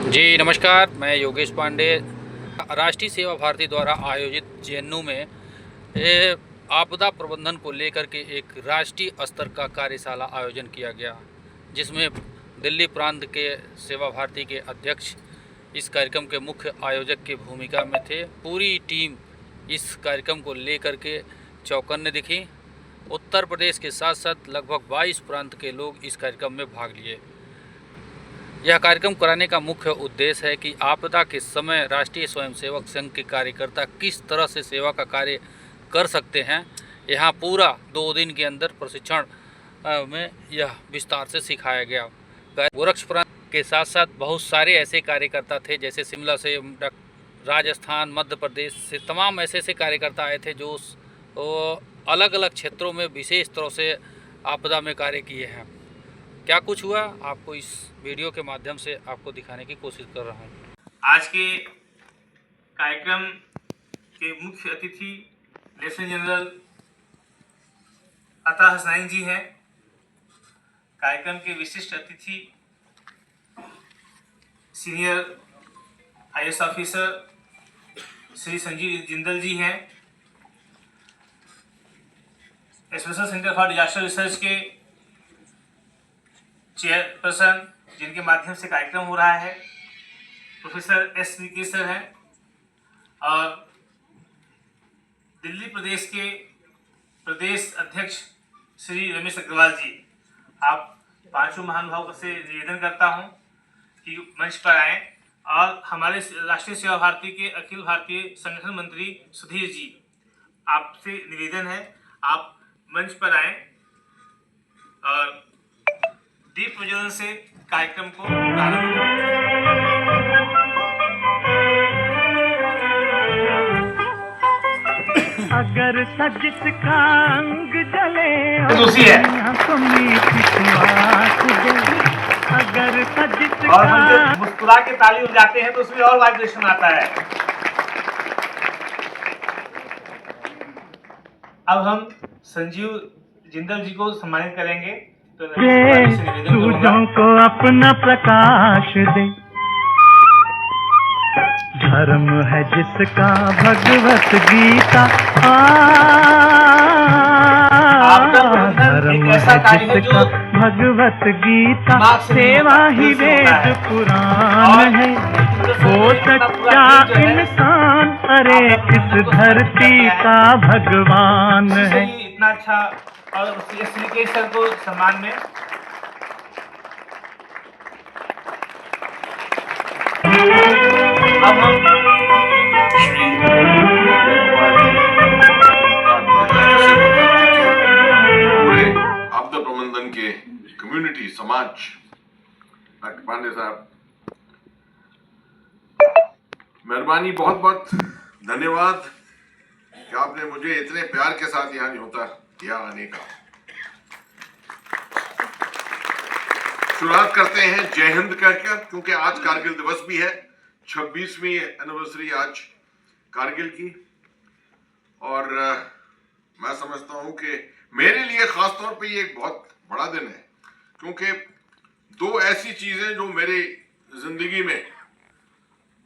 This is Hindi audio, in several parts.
जी नमस्कार, मैं योगेश पांडे। राष्ट्रीय सेवा भारती द्वारा आयोजित जेएनयू में ये आपदा प्रबंधन को लेकर के एक राष्ट्रीय स्तर का कार्यशाला आयोजन किया गया, जिसमें दिल्ली प्रांत के सेवा भारती के अध्यक्ष इस कार्यक्रम के मुख्य आयोजक की भूमिका में थे। पूरी टीम इस कार्यक्रम को लेकर के चौकन्ने दिखी। उत्तर प्रदेश के साथ साथ लगभग 22 प्रांत के लोग इस कार्यक्रम में भाग लिए। यह कार्यक्रम कराने का मुख्य उद्देश्य है कि आपदा के समय राष्ट्रीय स्वयंसेवक संघ के कार्यकर्ता किस तरह से सेवा का कार्य कर सकते हैं। यहाँ पूरा 2 दिन के अंदर प्रशिक्षण में यह विस्तार से सिखाया गया। गोरक्ष प्रांत के साथ साथ बहुत सारे ऐसे कार्यकर्ता थे, जैसे शिमला से, राजस्थान, मध्य प्रदेश से तमाम ऐसे कार्यकर्ता आए थे जो अलग अलग क्षेत्रों में विशेष तरह से आपदा में कार्य किए हैं। क्या कुछ हुआ, आपको इस वीडियो के माध्यम से आपको दिखाने की कोशिश कर रहा हूँ। आज के कार्यक्रम के मुख्य अतिथि लेफ्टिनेंट जनरल अता हसनैन जी हैं। कार्यक्रम के विशिष्ट अतिथि senior IAS officer Shri Sanjeev Jindal ji हैं। Special centre for disaster research के चेयरपर्सन, जिनके माध्यम से कार्यक्रम हो रहा है, प्रोफेसर एस वी सर हैं, और दिल्ली प्रदेश के प्रदेश अध्यक्ष श्री रमेश अग्रवाल जी। आप पांचों महानुभावों से निवेदन करता हूं कि मंच पर आएं, और हमारे राष्ट्रीय सेवा भारती के अखिल भारतीय संगठन मंत्री सुधीर जी, आपसे निवेदन है आप मंच पर आएं और दीप प्रज्वलन से कार्यक्रम को प्रारंभ करें। अगर सजिश का अंग जले दूसरी है, अगर सजिश और हम जब मुस्कुरा के ताली बजाते हैं तो उसमें और वाइब्रेशन आता है। अब हम संजीव जिंदल जी को सम्मानित करेंगे। तो सूरजों को अपना प्रकाश दे, धर्म है जिसका भगवत गीता, धर्म है जिसका भगवत गीता, सेवा ही वेद पुराण है, वो सच्चा इंसान अरे इस धरती का भगवान है। इतना अच्छा, और श्री सर को सम्मान में अब हम पूरे आपदा प्रबंधन के कम्युनिटी समाज, डॉक्टर पांडे साहब, मेहरबानी, बहुत बहुत धन्यवाद कि आपने मुझे इतने प्यार के साथ यहाँ न्योता दिया आने का। शुरुआत करते हैं जय हिंद कहकर, क्योंकि आज कारगिल दिवस भी है, 26वीं एनिवर्सरी आज कारगिल की। और मैं समझता हूं कि मेरे लिए खास तौर पे ये एक बहुत बड़ा दिन है, क्योंकि 2 ऐसी चीजें जो मेरी जिंदगी में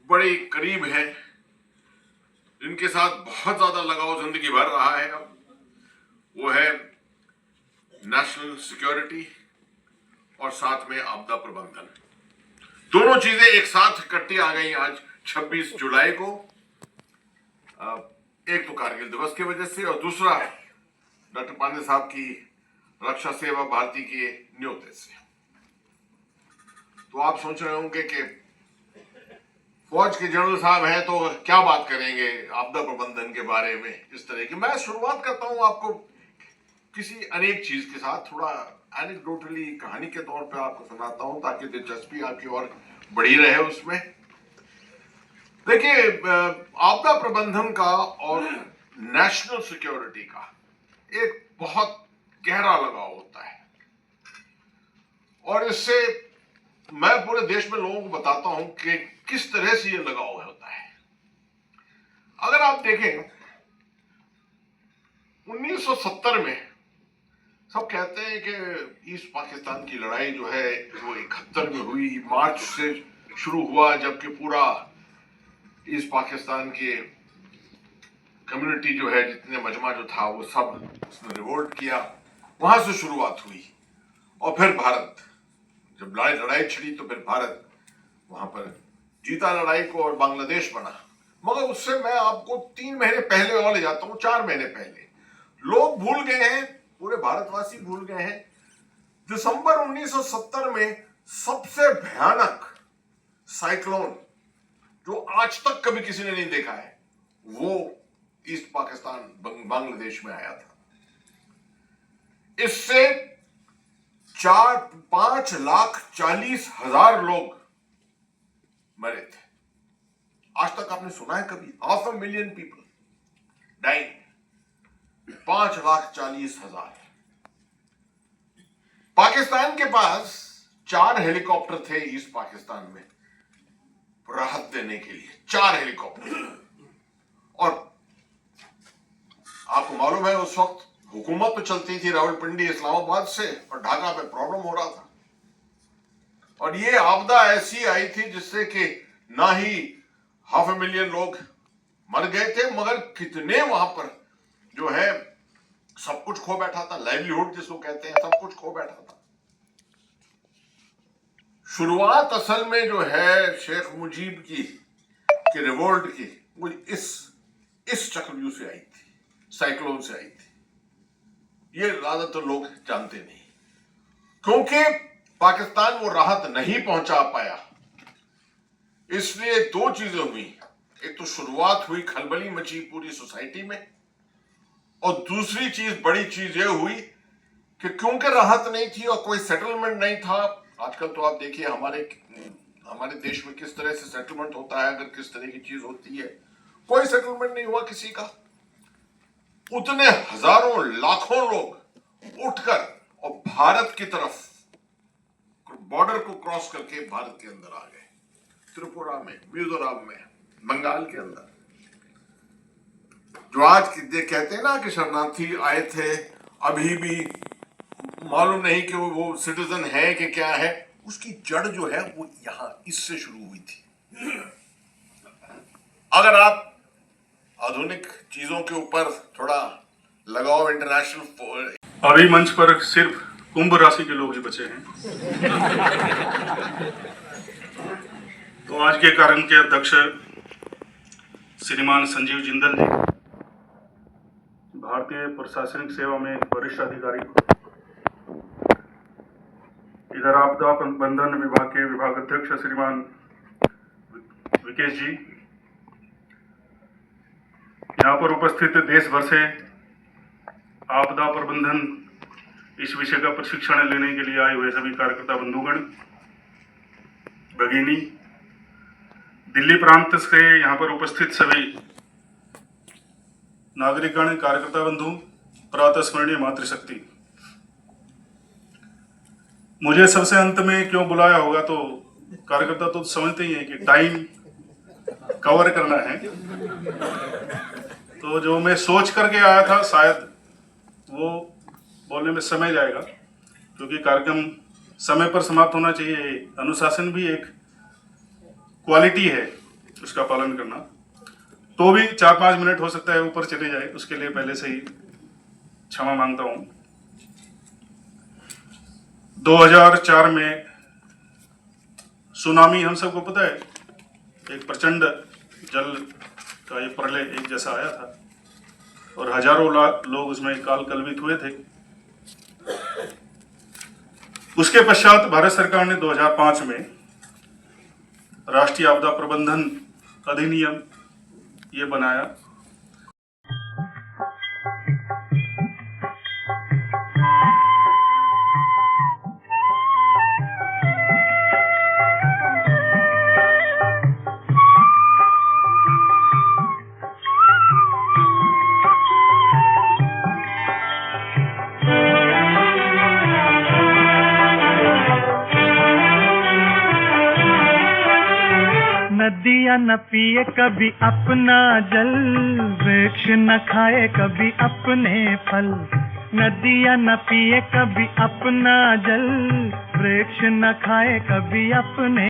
बड़ी करीब है, जिनके साथ बहुत ज्यादा लगाव जिंदगी भर रहा है, वो है नेशनल सिक्योरिटी और साथ में आपदा प्रबंधन। दोनों चीजें एक साथ इकट्ठी आ गई आज 26 जुलाई को। एक तो कारगिल दिवस की वजह से, और दूसरा डॉक्टर पांडे साहब की रक्षा सेवा भारती के न्योते से। तो आप सोच रहे होंगे कि फौज के जनरल साहब हैं तो क्या बात करेंगे आपदा प्रबंधन के बारे में, इस तरह की। मैं शुरुआत करता हूं आपको किसी अनेक चीज के साथ, थोड़ा एनेक्डोटली कहानी के तौर पे आपको सुनाता हूं, ताकि दिलचस्पी आपकी और बढ़ी रहे उसमें। देखिए, आपदा प्रबंधन का और नेशनल सिक्योरिटी का एक बहुत गहरा लगाव होता है, और इससे मैं पूरे देश में लोगों को बताता हूं कि किस तरह से ये लगाव होता है। अगर आप देखें 1970 में सब कहते हैं कि ईस्ट पाकिस्तान की लड़ाई जो है वो 71 में हुई, मार्च से शुरू हुआ जबकि पूरा ईस्ट पाकिस्तान के कम्युनिटी जो है, जितने मजमा जो था वो सब उसने रिवोल्ट किया, वहां से शुरुआत हुई। और फिर भारत जब लड़ाई छिड़ी तो फिर भारत वहां पर जीता लड़ाई को और बांग्लादेश बना। मगर उससे मैं आपको 3 महीने पहले और ले जाता हूं, 4 महीने पहले। लोग भूल गए हैं, पूरे भारतवासी भूल गए हैं, दिसंबर 1970 में सबसे भयानक साइक्लोन जो आज तक कभी किसी ने नहीं देखा है, वो ईस्ट पाकिस्तान बांग्लादेश में आया था। इससे 5,40,000 लोग मरे थे। आज तक आपने सुना है कभी 500,000 पीपल डाइंग? 5,40,000। पाकिस्तान के पास 4 हेलीकॉप्टर थे ईस्ट पाकिस्तान में राहत देने के लिए, 4 हेलीकॉप्टर। और आपको मालूम है उस वक्त हुकूमत तो चलती थी रावलपिंडी इस्लामाबाद से, और ढाका पे प्रॉब्लम हो रहा था। और ये आपदा ऐसी आई थी जिससे कि ना ही 500,000 लोग मर गए थे, मगर कितने वहां पर जो है सब कुछ खो बैठा था, लाइवलीहुड जिसको कहते हैं, सब कुछ खो बैठा था। शुरुआत असल में जो है शेख मुजीब की रिवोल्ट की, वो इस चक्रव्यूह से आई थी, साइक्लोन से आई थी। ये ज्यादातर लोग जानते नहीं, क्योंकि पाकिस्तान वो राहत नहीं पहुंचा पाया। इसलिए 2 चीजें हुई, एक तो शुरुआत हुई, खलबली मची पूरी सोसाइटी में, और दूसरी चीज, बड़ी चीज ये हुई कि क्योंकि राहत नहीं थी और कोई सेटलमेंट नहीं था। आजकल तो आप देखिए हमारे देश में किस तरह से सेटलमेंट होता है, अगर किस तरह की चीज होती है, कोई सेटलमेंट नहीं हुआ किसी का। उतने हजारों लाखों लोग उठकर और भारत की तरफ बॉर्डर को क्रॉस करके भारत के अंदर आ गए, त्रिपुरा में, मिजोरम में, बंगाल के अंदर। जो आज कहते हैं ना कि शरणार्थी आए थे, अभी भी मालूम नहीं कि वो सिटीजन है कि क्या है, उसकी जड़ जो है वो यहां इससे शुरू हुई थी। अगर आप आधुनिक चीजों के ऊपर थोड़ा लगाओ, इंटरनेशनल, अभी मंच पर सिर्फ कुंभ राशि के लोग ही बचे हैं। तो आज के कार्यक्रम के अध्यक्ष श्रीमान संजीव जिंदल जी, भारतीय प्रशासनिक सेवा में वरिष्ठ अधिकारी, इधर आपदा प्रबंधन विभाग के विभाग अध्यक्ष श्रीमान विकेश जी, यहाँ पर उपस्थित देश भर से आपदा प्रबंधन इस विषय का प्रशिक्षण लेने के लिए आए हुए सभी कार्यकर्ता बंधुगण, भगिनी, दिल्ली प्रांत से यहाँ पर उपस्थित सभी नागरिकगण, कार्यकर्ता बंधु, प्रातः स्मरणीय मातृशक्ति। मुझे सबसे अंत में क्यों बुलाया होगा, तो कार्यकर्ता तो समझते ही हैं कि टाइम कवर करना है। तो जो मैं सोच करके आया था शायद वो बोलने में समय जाएगा, क्योंकि कार्यक्रम समय पर समाप्त होना चाहिए। अनुशासन भी एक क्वालिटी है, उसका पालन करना। तो भी 4-5 मिनट हो सकता है ऊपर चले जाए, उसके लिए पहले से ही क्षमा मांगता हूं। 2004 में सुनामी, हम सबको पता है, एक प्रचंड जल का ये प्रलय एक जैसा आया था और हजारों लोग उसमें काल कलवित हुए थे। उसके पश्चात भारत सरकार ने 2005 में राष्ट्रीय आपदा प्रबंधन अधिनियम ये बनाया। नदियाँ न पिए कभी अपना जल, वृक्ष न खाए कभी अपने फल। नदियाँ न पिए कभी अपना जल, वृक्ष न खाए कभी अपने